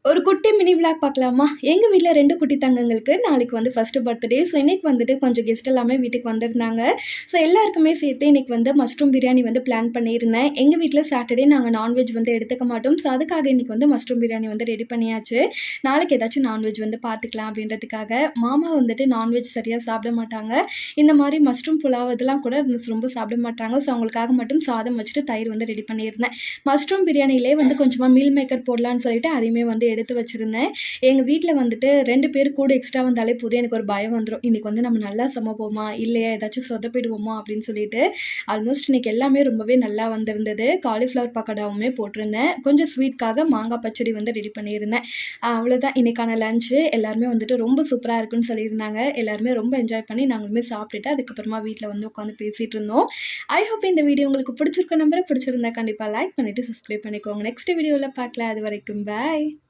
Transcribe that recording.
ஒரு குட்டி mini vlog பார்க்கலாமா? எங்கள் வீட்டில் 2 குட்டி தங்கங்களுக்கு நாளைக்கு வந்து ஃபஸ்ட்டு பர்த்டே. ஸோ இன்றைக்கி வந்துட்டு கொஞ்சம் கெஸ்ட் எல்லாமே வீட்டுக்கு வந்திருந்தாங்க. ஸோ எல்லாருக்குமே சேர்த்து இன்றைக்கி வந்து மஷ்ரூம் பிரியாணி வந்து பிளான் பண்ணியிருந்தேன். எங்கள் வீட்டில் சாட்டர்டே நாங்கள் நான்வெஜ் வந்து எடுத்துக்க மாட்டோம். ஸோ அதுக்காக இன்றைக்கி வந்து மஷ்ரூம் பிரியாணி வந்து ரெடி பண்ணியாச்சு. நாளைக்கு ஏதாச்சும் நான்வெஜ் வந்து பார்த்துக்கலாம் அப்படின்றதுக்காக. மாமா வந்துட்டு நான்வெஜ் சரியாக சாப்பிட மாட்டாங்க. இந்த மாதிரி மஷ்ரூம் புலாவ் இதெல்லாம் கூட ரொம்ப சாப்பிட மாட்டாங்க. ஸோ அவங்களுக்காக மட்டும் சாதம் வச்சுட்டு தயிர் வந்து ரெடி பண்ணியிருந்தேன். மஷ்ரூம் பிரியாணியிலே வந்து கொஞ்சமாக மீல் மேக்கர் போடலான்னு சொல்லிட்டு அதையுமே வந்து எடுத்து வச்சுருந்தேன். எங்கள் வீட்டில் வந்துட்டு 2 பேர் கூட எக்ஸ்ட்ரா வந்தாலே போதும் எனக்கு ஒரு பயம் வந்துடும். இன்றைக்கி வந்து நம்ம நல்லா சமைப்போமா இல்லையா ஏதாச்சும் சொதப்பிடுவோமா அப்படின்னு சொல்லிட்டு. ஆல்மோஸ்ட் இன்றைக்கி எல்லாமே ரொம்பவே நல்லா வந்திருந்தது. காலிஃப்ளவர் பக்கோடாவுமே போட்டிருந்தேன். கொஞ்சம் ஸ்வீட்காக மாங்காய் பச்சடி வந்து ரெடி பண்ணியிருந்தேன். அவ்வளோதான் இன்றைக்கான லஞ்சு. எல்லாருமே வந்துட்டு ரொம்ப சூப்பராக இருக்குன்னு சொல்லியிருந்தாங்க. எல்லாருமே ரொம்ப என்ஜாய் பண்ணி நாங்களுமே சாப்பிட்டுட்டு அதுக்கப்புறமா வீட்டில் வந்து உட்காந்து பேசிகிட்டு இருந்தோம். ஐ ஹோப் இந்த வீடியோ உங்களுக்கு பிடிச்சிருக்க நம்பரை பிடிச்சிருந்தா கண்டிப்பாக லைக் பண்ணிவிட்டு சப்ஸ்கிரைப் பண்ணிக்கோங்க. நெக்ஸ்ட் வீடியோவில் பார்க்கலாம். அது வரைக்கும் பாய்.